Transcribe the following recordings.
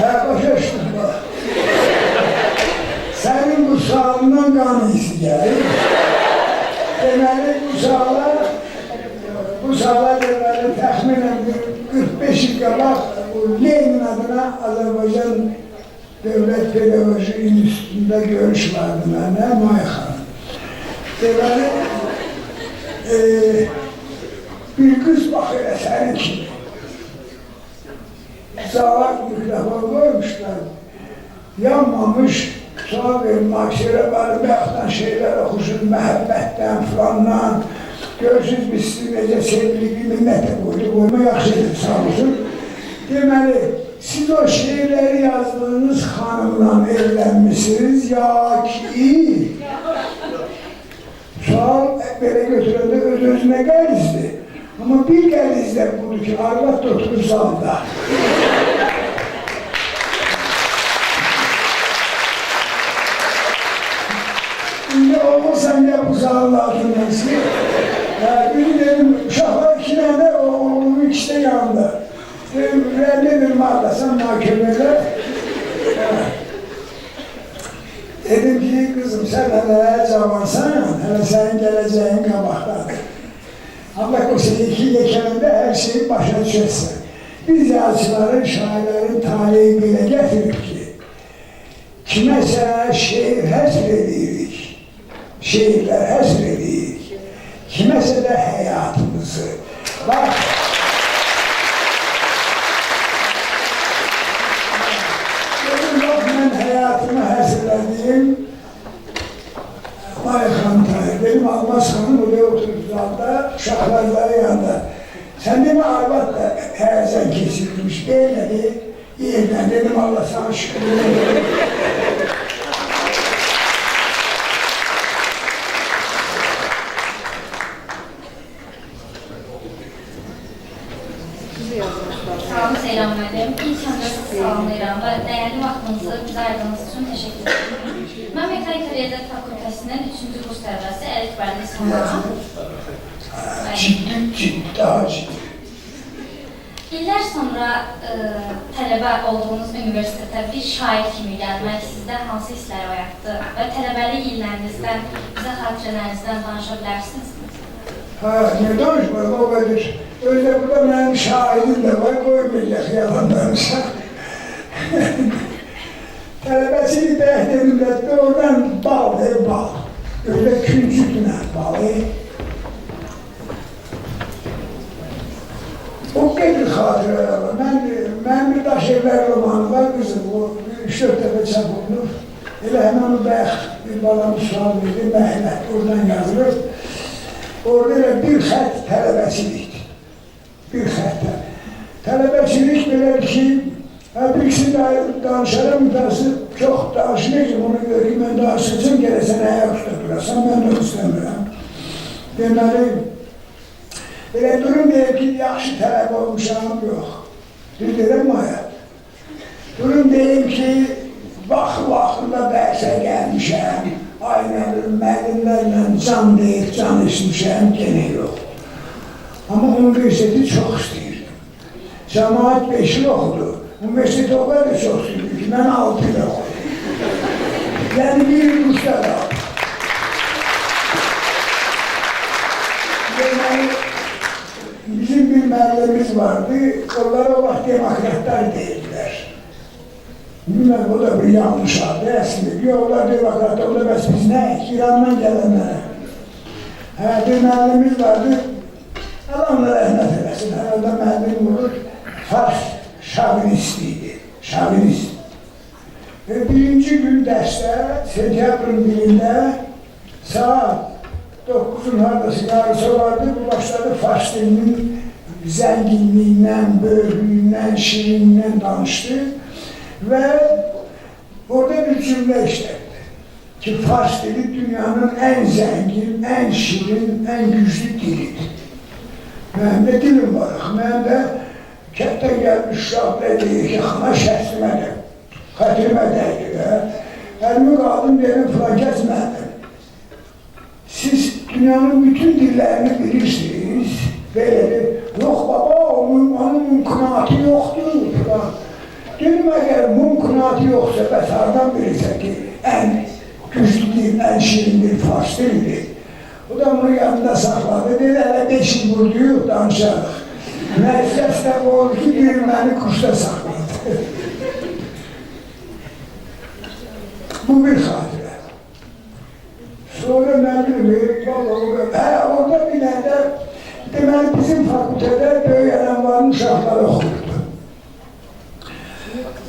başa düşdüm bak. Sənin bu sualından qan iyisi gəlir. Deməli, bu suala deməli, təxminən 45 il qabaq Lenin adına Azərbaycan Dövlət Pedagojik İnstitutunda görüş vardı mənə, May xanım. Deməli, bir qız baxır əsərin kimi. Zalak mikrofon koymuşlar. Yanmamış, sual verin, maksiyere var, bayaqdan şeyler oxusun, məhəbbətdən, filandan. Görürsünüz, biz sizi necə sevgili minnətə qoyma yaxşıdır, sağ olsun. Deməli, siz o şeirləri yazdığınız xanımla evlənmişsiniz, ya ki, sual belə götürəndə öz-özünə qəlizdir. Ama bir gəlizdə budur ki, arvad da oturur salda. İndi olmasan ya bu salın altındasın. Bir dedim, uşaqlar iki tane, oğlumun ikisi de yanında. Rəllidir mağdasan, mahkemədə. Dedim ki, kızım sen hələ cavansan, hələ sənin gələcəyin qabaqdadır. Allah korusun iki yekəndə hər şeyi başa düşərsən. Biz yazıçıların, şairlərin taleyi belə gətirib ki, kiməsə şeir həsr edirik, şeirlər həsr edirik, kiməsə də həyatımızı. Bax, mən həyatımı həsr edeyim, May xanım tanıyır, benim Almaz xanım oraya oturdu zalda, uşaqlarları yanında. Sen demə arvad da həyəzən kesilmiş, beynədi, yerdən dedim Allah sana şükür edelim. Salam Seyran müəllim. İlk öncə sizi salamlayıram və dəyərli vaxtınızı bizə ayırdığınız üçün təşəkkür ederim. Mən Mekanik Riyaziyyat Fakültəsinin 3-cü kurs tələbəsi Əlik Bərli İsmail'am. Ciddi, daha ciddi. İllər sonra tələbə olduğunuz universitetə bir şair kimi gəlmək sizdə hansı hissləri oyatdı və tələbəlik illərinizdən, bizə xatirələrinizdən danışa bilərsiniz? Ne danışmadım o kadar. Öyle burada benim şahidim de var, koymayacak yalan danışsak. Tələbəsini bəyəkdə millətdə oradan bal, bal. Öyle küncüklə balı. O qədər xatirələr var. Mən bir daş evlər romanı var kızım, o 3-4 dəfə çap olunur. Elə həmən o bəyək bir balamı sual verdi, Məhəmməd oradan yazılır. Orada elə bir xət tələbəsilikdir. Bir xət. Tələbəsilik belədir ki, bir kişi danışaram, müdəsi çox danışmayacaq, ona görə ki, mən danışacağım, gələsən əyə usta durarsan, mən də istəmirəm. Deməli, elə durum deyək ki, yaxşı tələbə olmuşam, yox. Düz deyirəm mi hayat? Durum deyim ki, vaxtında dərsə gəlmişəm, aynen müəllimlərlə can deyib, can içmişəm, gene yox. Amma universiteti çox istəyirdim. Cəmaat 5 il oxudu. Universiteti o qədər çox istəyirdim ki, mən 6 il oxudum. Yəni bir il kursda qaldım. Deməli, bizim bir müəllimimiz vardı, onlar o vaxt demokratlar deyirlər. Bilmem, o da bir yanlış adı əslində. Yoxlar demokratlar, o da bəs biz nəyik? İrandan gələnlərə. Bir müəllimimiz vardı, Allah'la rəhmət eləsin, herhalde müəllim olur, Fars şavinistiydi, şavinist. Birinci gün dərsdə, sentyabrın birində, saat 9'un haradası yarısı vardı, bu başladı Fars dilinin zənginliyindən, böyüklüyündən, şirinliyindən danıştı. Ve orada bir cümle işletti. Ki Fars dili dünyanın en zengin, en şirin, en güçlü dilidir. Benim de dilim var. Benim de kətdən gəlmiş uşaq deyir ki, xana şəhsimə də, xətrimə dəydir. Əlimi qaldım dedim, filan kəsmədim. Siz dünyanın bütün dillerini bilirsiniz. Böyledir. Yok baba, onun mümkünatı yoktur. Dedim, əgər mümkünatı yoxsa, bəs hardan bilirsən ki, ən güclü dil, ən şirin dil fars dilidir. O da bunu yanında saxladı, dedi, hələ 5 il vurduyuq, danışarıq. Nəticəsi də oldu ki, bir məni kursda saxladı. Bu bir xatirə. Sonra mən bilmiyorum, orada bir nədə, deməli bizim fakültədə böyük ələmların uşaqları oxuyurdu.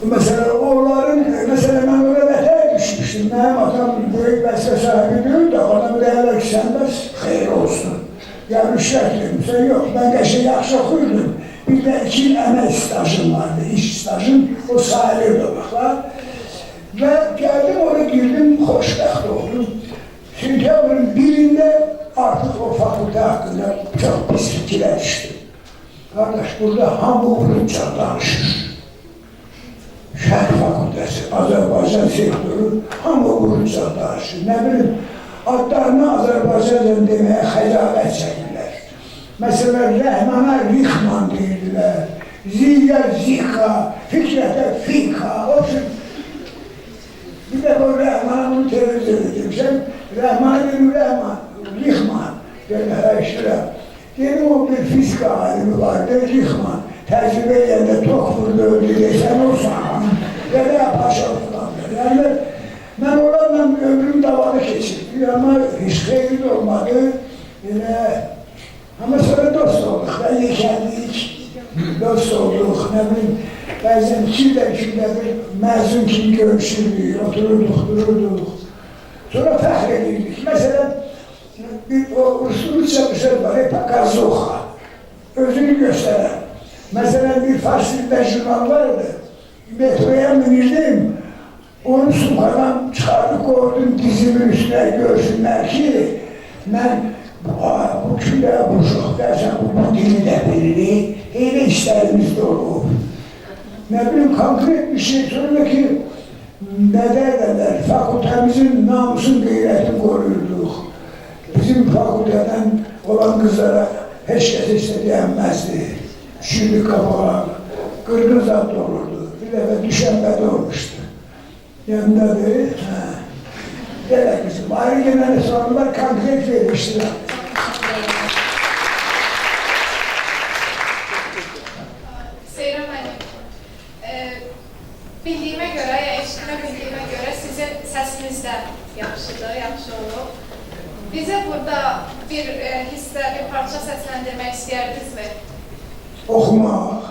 Mesela onların, mesela ben orada vətəyə düşmüştüm. Mənim atam böyük vəzifə sahibidir də, ona deyərlər ki, sən bəs xeyir olsun. Ya rüşvət vermişsən, yox, mən qəşəng yaxşı oxuyurdum. Bir də 2 il əmək stajım vardı, iş stajım, o sayılırdı o vaxtlar. Və gəldim, oraya girdim, xoşbəxt oldum. Sentyabrın 1-ində artıq o fakültə haqqında çox pis fikirə düşdüm. Qardaş, burada hamı Rusca danışır. Şərq fakültəsi, Azərbaycan sektoru hamı Rusca danışır. Nə bilim, adlarını Azərbaycan deməyə xəcalət çəkirlər. Məsələn, Rəhmana Rixman deyirdilər, Ziya Zika, Fikrətə Fika, o üçün bir də bu Rəhmana bunu televizyon demişəm, Rəhmana dedim, Rixman, dedim, iştirəm. Dedim, o bir fizika alimi vardı, Rixman. Təcrübə eləyəndə tok vurdu, öldü desən olsan, ya da paşa oturandır. Yəni, mən onlarla ömrüm davalı keçirdim, amma heç xeyri olmadı. Amma sonra dost olduq, yekəndik, dost olduq, nə bilim, bəzən 2 ildə bir məzun kimi görüşürdük, otururduq, dururduq. Sonra fəxr edirdik. Məsələn, o Rusça bir söz var, Pakazuxa, özünü göstərən. Məsələn, bir fars dilində jurnal vardı, metroya minirdim, onu sumkadan çıxardı, qoydum dizimin üstüne görsünlər ki, mən bu külə, bu uşaq dərsən, bu dili də bilir, elə işlərimizdə olub. Nə bilim, konkret bir şey sonra ki, nə dərlər, fakültəmizin namusun qeyrətini qoruyurduq. Bizim fakültədən olan qızlara heç kəs heç də deyənməzdi. Düşürdük qabağa, qırqın zat olurdu. Bir dəfə düşənbədə olmuşdu. Yanındadır, Gələ qızım, ayrı genelde sorular konkret vermiştiler. Seyran mənim, bildiyimə görə, ya eşitmə bildiyimə görə sizin səsiniz də yaxşıdır, yaxşı olub. Bizə burada bir hissə, bir parça səsləndirmək istəyərdinizmi? Oxumaq.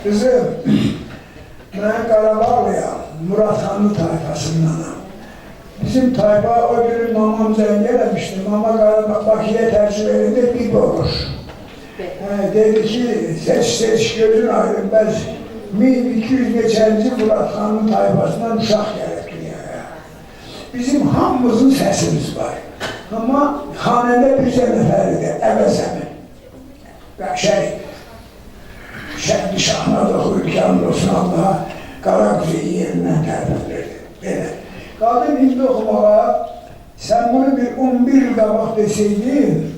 Kızım, ben Qarabağlıyam, Muratxanlı tayfasındanam. Bizim tayfa o günü mamam zəng eləmişdi. Mama Bakıya tərcih elində bir olur. Dedi ki, seç gözün aydın, bəs 1200 neçənci Muratxanlı tayfasından uşaq gəlib dünyaya. Bizim hamımızın səsimiz var. Ama hanede bir nəfəridir, əvəzəmin. Şəhdi şahına da xürkan olsun Allah'a, qara qüzeyi yerindən tərəflərdi. Belə. Qaldım indi oxumağa, sən bunu bir 11 il qabaq deseydin,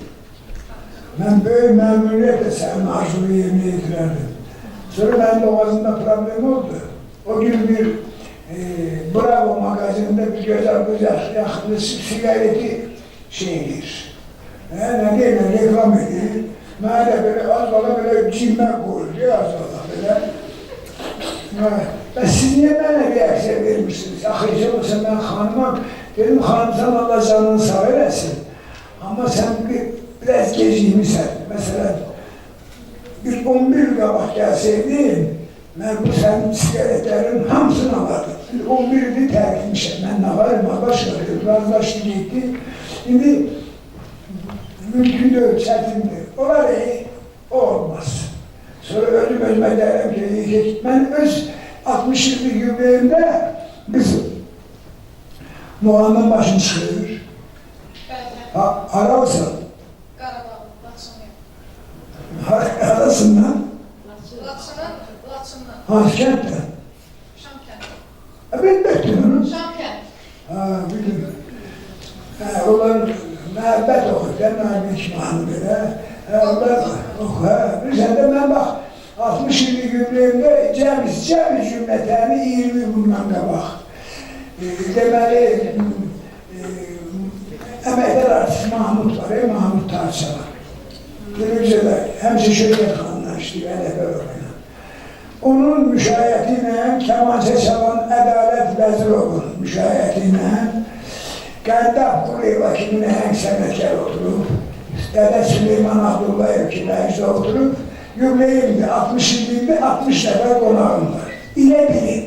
mən böyük məmuriyyətlə sənin arzunu yerinə yetirərdim. Sonra mənim boğazımda problem oldu. O gün bir Bravo magazinində bir gözəl qız yaxını sigareti şeydir. Ne deyirlər, reklam edir. Mənə də belə az bala belə cimmək qoyuldu, az bala belə. Və siz niyə mənə reaksiya vermişsiniz? Axı, olsa mən xanımam, dedim, xanım sən Allah canını sağ eləsin. Amma sən biraz gecikmişsən. Məsələn, bir 11 il qabaq gəlsəydin, mən bu sənin sigaretlərin hamısını alardım. 11 ili tərkmişəm, mən nə varım, başladı, razılaşdı getdi. İndi mümkün deyil, çətindir. Olar o olmaz. Sonra özümə deyirəm ki, mən öz 60 illik yübeyimdə qızım, Muhammed başını çıxır. Aralısın. Qarabağ, Laçınlıyım. Arasından? Laçından. Hansı kənddən? Şamkənd. Ben bekliyorum onu. Şamkənd. Bildim. Onlar məhəbbət oxuyur, məhəbbət işmanı belə. Bilirsən də mən bax, 60 illik ömrümdə cəmiz cümlətəni 20 bundan qabaq. Deməli, əməkdar artist Mahmud var, Mahmud Tarçalar. Televiziyada həmçə Şöhrət xanımla işləyir, Ədəbərovla. Onun müşayiəti ilə, Kəmançə çalan Ədalət Vəzirovun müşayiəti ilə Qəddaf Qureyva kimi nəhəng sənətkar oturub, Dədə Süleyman Abdullayev kimi əcdə oturub, yubileyimdir, 60 illikdə 60 nəfər qonağım var. İlə bilin.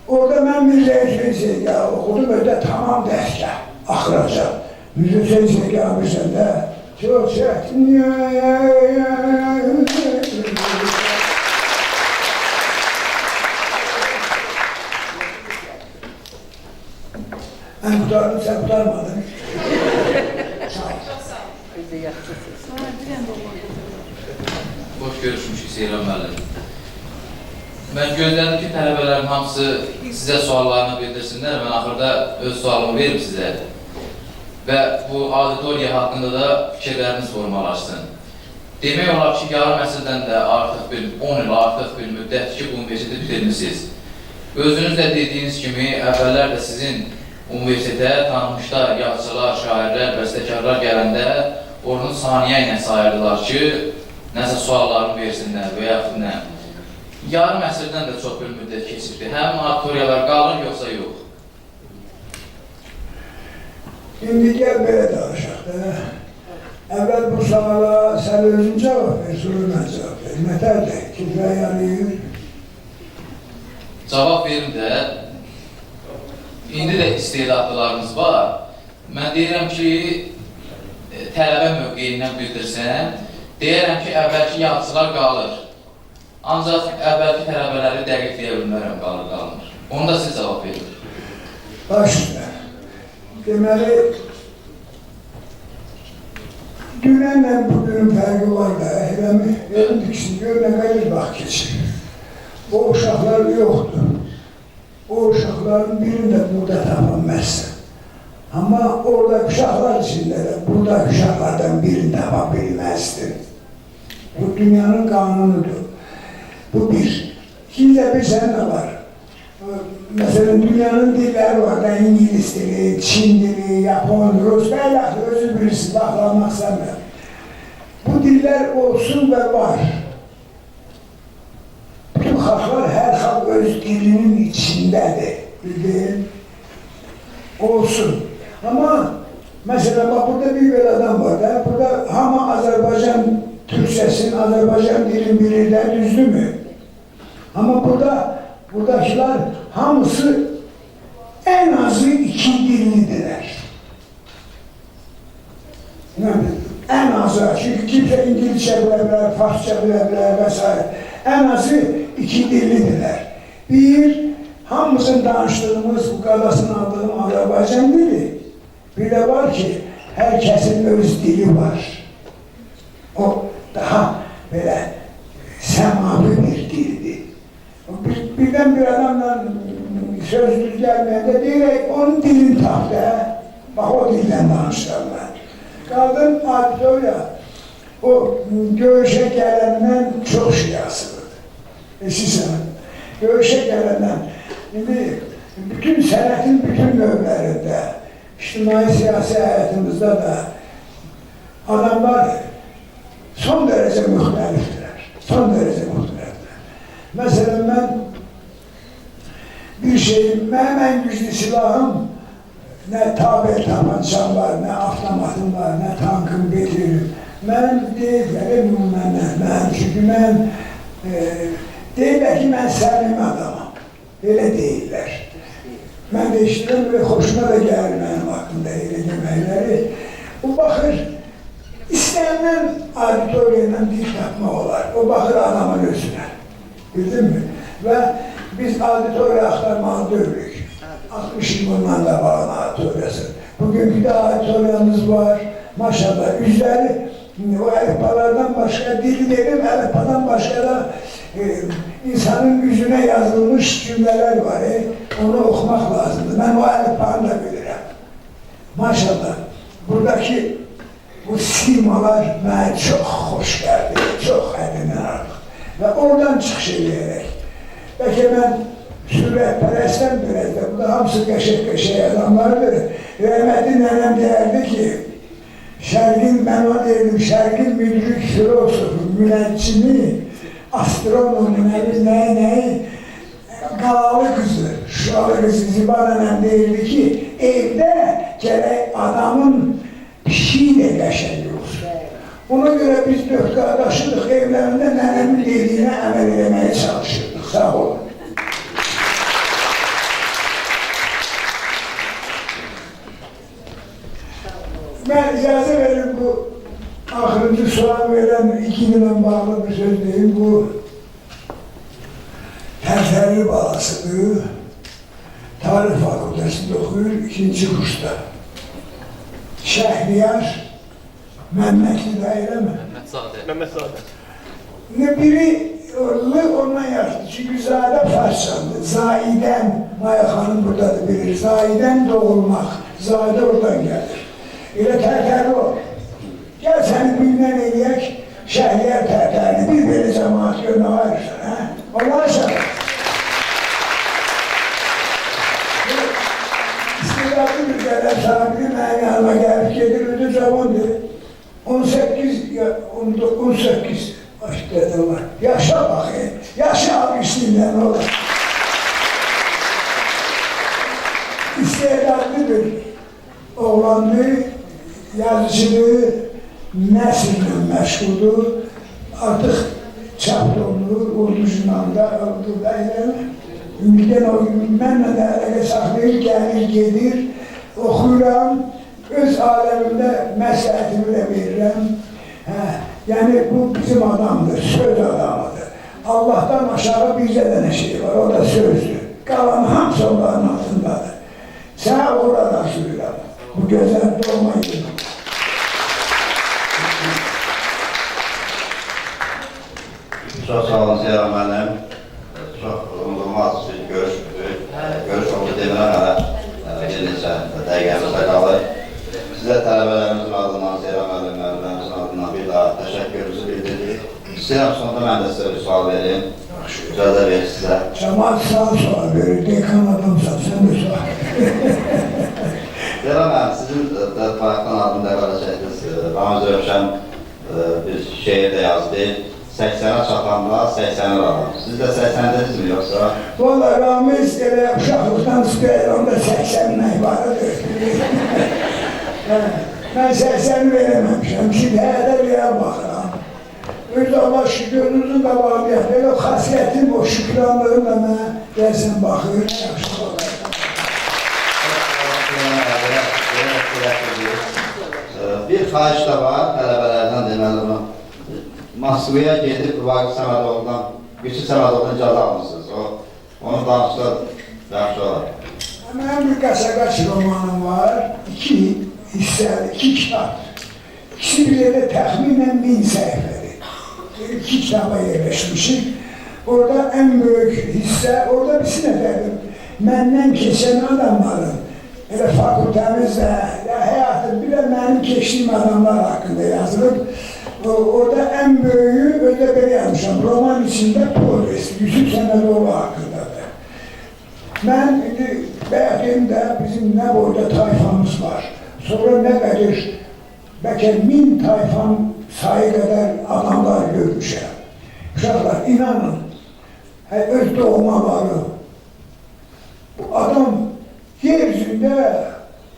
Orada mən Mirzə Hüseyin Seyga oxudum, ödə tamam dərsgah, axıracaq. Mirzə Hüseyin Seyga bilirsən də, çox çətin. Mən qutardım, sən qutarmadın. Çox sağ olun. Hoş görüşmüşük Seyran müəllim. Mən gözlədim ki, tələbələrin hamısı sizə suallarını bildirsinlər. Mən axırda öz sualımı verim sizə. Və bu auditoriya haqqında da fikirləriniz formalaşsın. Demək olar ki, yarım əsrdən də artıq bir 10 il artıq bir müddət ki, bu universiteti bitirmişsiniz. Özünüz də dediyiniz kimi, əvvəllər də sizin universitetə tanınmışlar, yazıcılar, şairlər, bəstəkarlar gələndə onu saniyə ilə sayırdılar ki, nəsə suallarını versinlər və yaxud nə. Yarım əsrdən də çox bir müddət keçibdir. Həmin auditoriyalar qalır, yoxsa yox? İndi gəl belə danışaq da. Əvvəl bu suala sən özün cavab ver, sonra mən cavab ver. Nətərdir? Kimsə yanıyır? Cavab verim də, indi də istedadlılarımız var. Mən deyirəm ki, tələbə mövqeyindən bildirsəm, deyirəm ki, əvvəlki yazıcılar qalır. Ancaq əvvəlki tələbələri dəqiqləyə bilmərəm, qalır. Onu da siz cavab verir. Baş üstə. Deməli, dünənlə bugünün fərqi var da, eləmi, diksin, gör nə qədər vaxt keçir. O uşaqlar yoxdur. O uşaqların birini də burada tapılmazsın. Amma orada uşaqlar içində də, burada uşaqlardan birini tapa bilməzdin. Bu dünyanın qanunudur. Bu bir. İkinci bir sene de var. Mesela dünyanın dilleri var da İngiliz dili, Çin dili, Japon, Rus, belki özü birisi bağlamak istemiyor. Bu diller olsun ve var. Bütün halklar her halk öz dilinin içindedir. Bildiğin olsun. Ama mesela bak burada bir böyle adam var da, burada ama Azerbaycan Türkçesin, Azerbaycan dilin bilirler, düzdü mü? Ama buradakiler hamısı en azı 2 dillidirler. En azı, çünkü kimse İngilizce bilebilir, Farsça bilebilir vesaire. En azı 2 dillidirler. Bir, hamımızın danıştığımız, bu kadasını aldığım Azerbaycan dili. Bir de var ki, herkesin öz dili var. O daha böyle semavi bir dildi. Birden bir adamla söz düz gelmeyende direkt onun dilini taktı. Bak o dilden danışlarlar. Kaldım auditorya. O göğüşe gelenden çok şey asılır. Sizin göğüşe gelenden. Şimdi bütün senetin bütün növlerinde, içtimai siyasi hayatımızda da adamlar son derece muhtelifler. Son derece muhtelifler. Mesela ben bir şeyim, en güçlü silahım ne tabel tabancam var, ne avtomatım var, ne tankım getiririm. Ben deyirlər, mən, çünkü mən deyirlər ki, mən səmimi adamım. Belə deyirlər. Mən də işləyirəm və xoşuma da gəlir mənim haqqımda elə deməkləri. O baxır, İstənilən auditoriyanla dil tapmaq olar. O baxır adamın özünə. Bildin mi? Və biz auditoriya axtarmağı dövürük. 60 yıl bundan da bağlı auditoriyası. Bugünkü de auditoriyamız var. Maşallah üzeri o elifbalardan başka, dili dedim elifbadan başka da insanın yüzüne yazılmış cümleler var. Onu okumak lazımdı. Ben o elifbanı da bilirim. Maşallah. Buradaki bu simalar mənə çox xoş gəldi, çox həddindən artıq. Və oradan çıxış edərək, bəlkə mən sürətpərəstəm biraz da, bu da hamısı qəşək adamlardır. Rəhmətli nənəm deyərdi ki, mən ona deyirdim, şərqin müdrik filosofu, münəccimi, astronomu, nəyi, qalalı qızı, şuralı qızı Ziba nənəm deyirdi ki, evdə gərək adamın pişiyi də qəşəng olsun. Ona görə biz 4 qardaşlıq evlərində nənəmin dediyinə əməl eləməyə çalışırdıq. Sağ olun. Mən icazə verim bu axırıncı sual verən 2 ilə bağlı bir söz deyim. Bu Tərtərli balasıdır. Tarih fakültəsində oxuyur, 2-ci kursda. Şəhriyar Məmmədli də eləmə. Mehmet Sadə. Biri ondan yaşlı, çünki Zadə Farsçandır. Zaidən, Maya xanım buradadır bilir, Zaidən doğulmaq, Zadə oradan gəlir. Elə Tərtərli ol. Gəl səni bilmən eləyək, Şəhriyar Tərtərli, bir belə cəmaat görünə ayırsan, hə? Allah aşağı. İstedadlı bir qədər sahibi mənim yanıma gəlib gedir, ödü cavandır. 18 başladı var. Yaşa bakayım, yaşa abi üstünden olur. İstedadlı bir oğlandı, yazıcılığı nesille meşguldür. Artık çap olunur, Urdu Jurnal'da, Urdu'da Ümiden o mənlə də əlaqə saxlayır, gəlir, gedir, oxuyuram, öz aləmimdə məsləhətimi də verirəm. Yəni bu bizim adamdır, söz adamıdır. Allah'tan aşağı bizdə də şey var, o da sözdür. Qalan hamısı onların altındadır. Sənə orada sürürəm, bu gözəl doğmayı. Çox sağ olun Seyran müəllim. Çox unudulmaz bir görüşdür. Görüş oldu demirəm hələ bir neçə dəqiqəmizdə qalır. Sizə tələbələrimizin adından, Seyran müəllimlərimizin adından bir daha təşəkkürümüzü bildiririk. İstəyirəm sonunda mən də sizə bir sual vereyim. İcazə verir sizə. Cəmaat sağ sual verir, dekan adamsan, sən də sual. Seyran müəllim, sizin bayaqdan adını dəqələ çəkdiniz. Ramiz Rövşən bir şeir də yazdı. 80'e çatanda 80'e alır. Siz de 80'deniz mi yoksa? Valla Ramiz elə uşaqlıqdan istəyir, onda 80'lə ibarədir. Mən 80'i verəməmişəm, şübhədə verə baxıram. Öz Allah şükürünüzün qabağını elə xasiyyətim, o şükranlığım da mənə gəlsən baxır, yaxşı olur. Bir xahiş da var, tələbələrdən deməli bunu. Moskvaya gedib Vaqif Səmədoğlu'dan, Güçlü Səmədoğlu'dan icazə almışsınız. Onu danışlar, yaxşı olar. Mənim bir qaçaqaç romanım var, 2 hissəli, 2 kitab. İkisi bir yerdə təxminən 1000 səhifədir. 2 kitaba yerləşmişik. Orada ən böyük hissə, orada bir sinəfədir. Məndən keçən adamların, elə fakültəmizdə, həyatım, bir də mənim keçdiyim adamlar haqqında yazılıb. Orada en büyüğü öyle böyle yazmışam. Roman içinde povest, Yusuf Səmədoğlu hakkındadır. Ben bəxtimdə bizim ne boyda tayfamız var. Sonra ne kadar, belki 1000 tayfam sayı kadar adamlar görmüşəm. Uşaqlar, inanın, öz doğma varı. Bu adam yeryüzünde,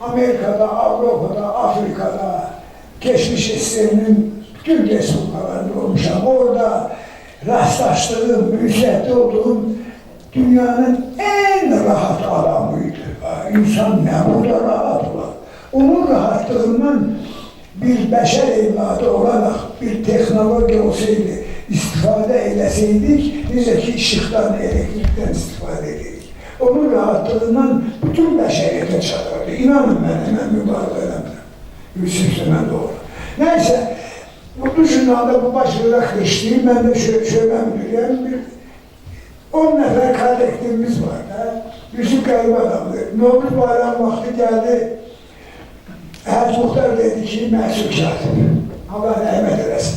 Amerika'da, Avrupa'da, Afrika'da, geçmiş eserinin bütün respublikalarında olmuşam. Orada rastlaştığım, müsait olduğum dünyanın en rahat adamıydı. İnsan ne burada rahat var. Onun rahatlığından bir beşer evladı olarak bir teknoloji olsaydı, istifade eyleseydik, necə ki ışıktan, elektrikten istifade ededik. Onun rahatlığından bütün beşeriyete çatırdı. İnanın ben mübarek edemem. Yusuf Səmədoğlu. Neyse, bu Jurnal'da bu başlığa geçtiğim, ben de şöyle müdürüm, 10 nefer kolektimiz var da, Yusuf Qərib adamdır. Novruz bayram vakti geldi, Əhəd Muxtar dedi ki, məhsul katib. Allah rəhmət eləsin.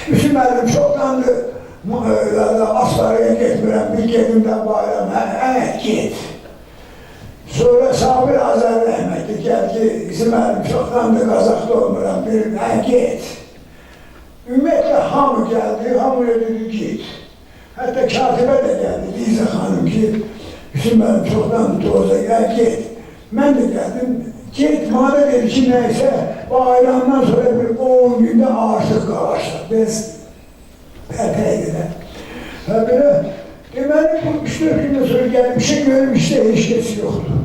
Bütün müəllim çoxdandır, Aslarıya getmirəm, bir gedimdən bayram, əhəd get. Sonra Sabir Azər rəhmətli gəldi, bizim müəllim çoxdandır Qazaqda olmuram, bir get. Ümumiyyətlə hamı gəldi, hamıya dedi git. Hətta katibə də gəldi, Liza xanım ki, bizim müəllim çoxdandır Toza, get. Mən də gəldim, get, mənə dedi ki, nəysə, bayramdan sonra bir 10 gündə artıq qalarsa, biz pərtəydi də. Və belə, deməli, bu 3-4 gündən sonra gəlib, bir şey görüm, işte heç kəsi yoxdur.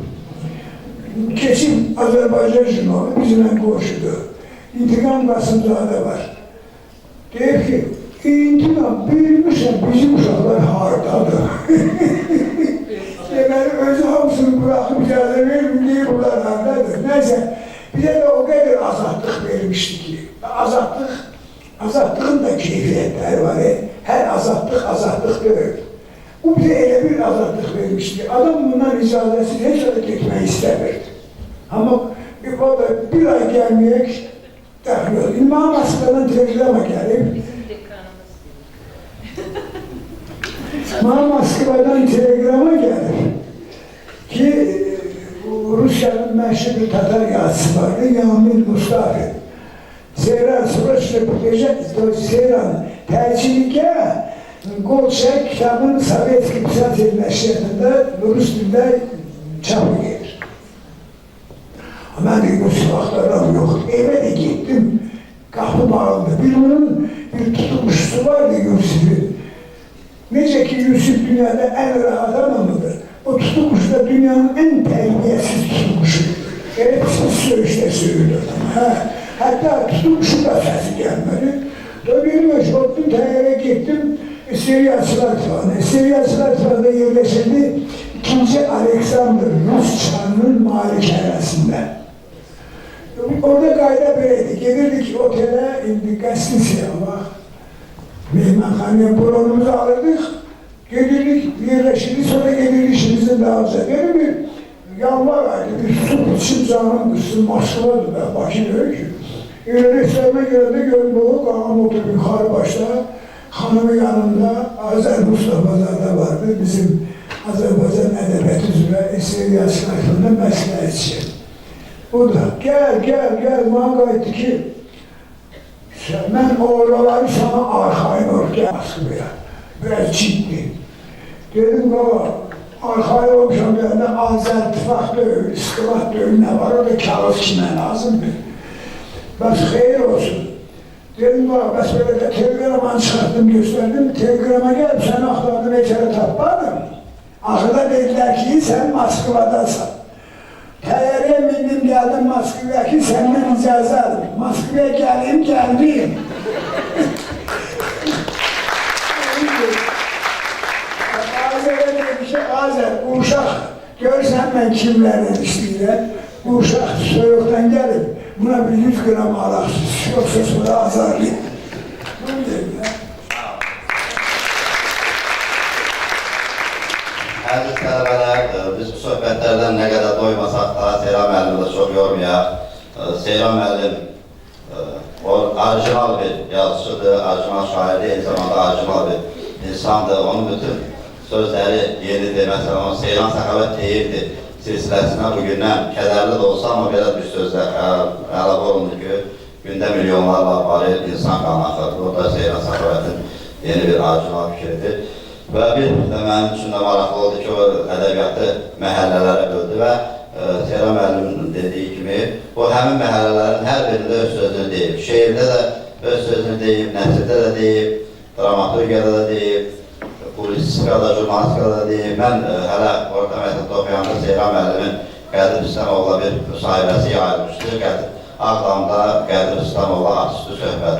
Keçim Azərbaycan jurnalı bizimlə qonşudur. İntiqam Qasımzadə var. Deyir ki, İntiqam, bilmirsən, bizim uşaqlar hardadır. Deməli, özü hamısını bıraxıb icazə vermir, deyir, bunlar hardadır. Nəysə, bizə də o qədər azadlıq vermişdi ki, azadlığın da keyfiyyətləri var. Hər azadlıq deyil. Bu bizə elə bir azadlıq vermişdi ki, adam bundan icazəsiz heç öyle getmək istəmirdi. Amma bir ay gəlməyək, dəxil oldu. İlman Moskvadan telegrama gəlib. Moskvadan telegrama gəlir ki, Rusiyanın məşhur bir Tatar yazısı vardı, Yamil Mustafi. Seyran təcillikə Qolçak kitabın Sovetski Pisatelь nəşriyyatında Rus dildə çapı gedir. Mən də Rus vaxtlarım yoxdur. Evə də getdim, qapı bağlıdır. Bir onun bir tutulmuşusu vardı Yusuf'un. Necə ki Yusuf dünyada ən rahat adamıdır. O tutulmuş da dünyanın ən tərbiyəsiz tutulmuşudur. Elə pis söyüşdə söylüyordu. Hatta tutulmuşun da səsi gəlmədi. Benim özgürlüğüm təyyarə getdim, Siriyaçılar Tıvanı. Siriyaçılar Tıvanı'da yerleşildi 2. Aleksandr Rus çarının malikənesində. Orada qayda böyleydi. Gelirdik otele, indi gazetesiye bak. Mehmanxaneye buronumuzu alırdık. Gelirdik, yerleşirdik, sonra gelirdik işimizin daha güzel. Benim bir yanlar aydı, bir tutup içim canım kızsın, Moskva'dı da, başı öyle ki. Restorana göre de gördüm, o ağam oturup yukarı başta, hanımın yanında Azer Mustafa'da vardı, bizim Azerbaycan Edebiyat üzrə Eseriya sınıfında məsləhətçi. O da gel, bana qayıtdı ki, mən oraları sana arxayın ol, gel Moskvaya, biraz ciddi. Dedim, arxayın olmuşam, yani Azer tifak döyül, İstivat döyül, ne var, o da kağıt kime lazımdır. Bəs xeyir olsun. Dedim, bəs belə də telegramanı çıxartdım, gösterdim. Telegrama gəlib, səni axtardım, içeri tapmadım. Axırda dedilər ki, sən Moskvadasan. Təyyarəyə mindim, gəldim Moskvaya ki, səndən icazə aldım. Moskvaya gəldim. Azərə dedi ki, Azər, bu uşaq, görürsən mən kimlərlə işləyirəm. Bu uşaq soyuqdan gəlib. Buna bir 100 gram araksız, yoksa sonra azarlayayım. Bunu dediler. Əziz tələbələr, biz bu söhbətlərdən nə qədər doymasaq da Seyran müəllimi də çox yormayaq. Seyran müəllim o orijinal bir yazıcıdır, orijinal şairdir, eyni zamanda orijinal bir insandır. Onun bütün sözləri yenidir. Məsələn, o Seyran Səxavət deyirdi. Silsiləsinə bugündən kədərli də olsa, amma belə bir sözlə əlavə olundu ki, gündə milyonlarla aparır, insan qanı axır. Bu da Seyran Səxavətin yeni bir orijinal fikridir. Və bir də mənim üçün də maraqlı oldu ki, o ədəbiyyatı məhəllələrə böldü və Seyran müəllimin dediyi kimi, o həmin məhəllələrin hər birində öz sözünü deyib. Şeirdə də öz sözünü deyib, nəsrdə də deyib, dramaturgiyada da deyib, publisistikada, jurnalistikada deyib. Mən hələ orta məktəbdə oxuyanda Seyran müəllimin Qədir İslamovla bir müsahibəsi yayılmışdı. Ağdamda Qədir İslamovla artüstü söhbət.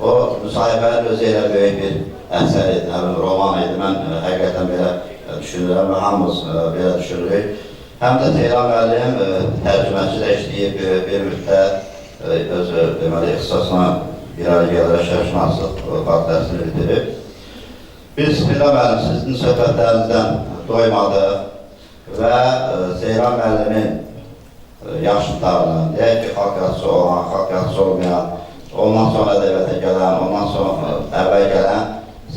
O müsahibənin özü elə böyük bir əsər idi, roman idi. Mən həqiqətən belə düşünürəm və hamımız belə düşünürük. Həm də Seyran müəllim tərcüməçi də işləyib bir müddət özü deməli ixtisasına irəli gələrək şərhşünaslıq fakültəsini bitirib. Biz Seyran müəllim sizin söhbətlərinizdən doymadıq və Seyran müəllimin yaşlılarla, deyək ki, xalq yazısı olan, xalq yazısı olmayan, ondan sonra dövlətə gələn, ondan sonra əvvəl gələn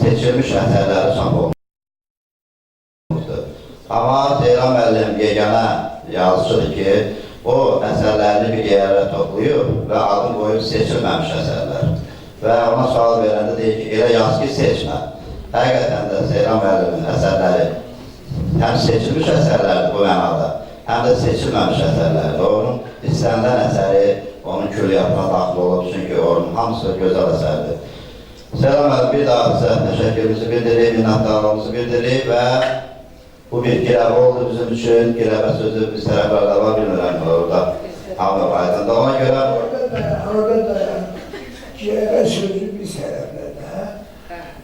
seçilmiş əsərləri çap olunmuşdur. Amma Ceyran müəllim yeganə yazıcıdır ki, o əsərlərini bir yerə toplayıb və adını qoyub seçilməmiş əsərlər. Və ona sual verəndə deyir ki, elə yaz ki, seçmə. Həqiqətən də Ceyran müəllimin əsərləri həm seçilmiş əsərlərdir bu mənada, həm də seçilməmiş əsərlərdir. Onun istənilən əsəri onun külliyyatına daxil olub, çünki onun hamısı gözəl əsərdir. Ceyran müəllim bir daha sizə təşəkkürümüzü bildirir, minnətdarlığımızı bildirir və bu bir girəvə oldu bizim üçün. Girəvə sözü biz tərəflərdə var, bilmirəm orada hamı aydında. Ona görə Orada dayan. Girəvə sözü biz tərəflərdə.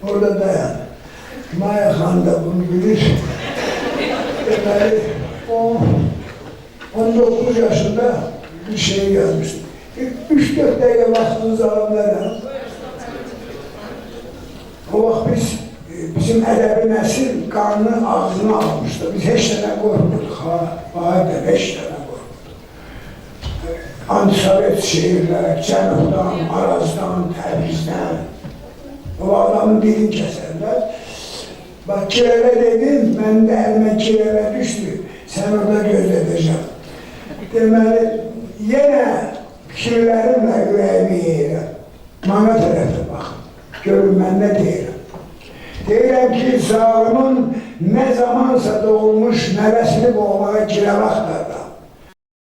Orada dayan. Maya xan da bunu bilir. Deməli, 19 yaşında bir şey yazmışdı. 3-4 dəqiqə vaxtınızı ala bilərəm. O vaxt bizim ədəbi nəsil qanını ağzına almışdı. Biz heç dənə qorxmurduq. Hayır, heç dənə qorxmurduq. Antisovet şeirlər, Cənubdan, Arazdan, Təbrizdən. O adamın dilini kəsərlər. Bax, kirəvə dedim, mənim də əlimə kirəvə düşdü. Sən orada gözlədəcəm. Deməli, yenə fikirlərimlə ürəyimi yeyirəm. Mana tərəfə baxın. Görün, mən nə deyirəm. Deyirəm ki, zalimin nə zamansa doğulmuş nəvəsini boğmağa girəv axtarıram.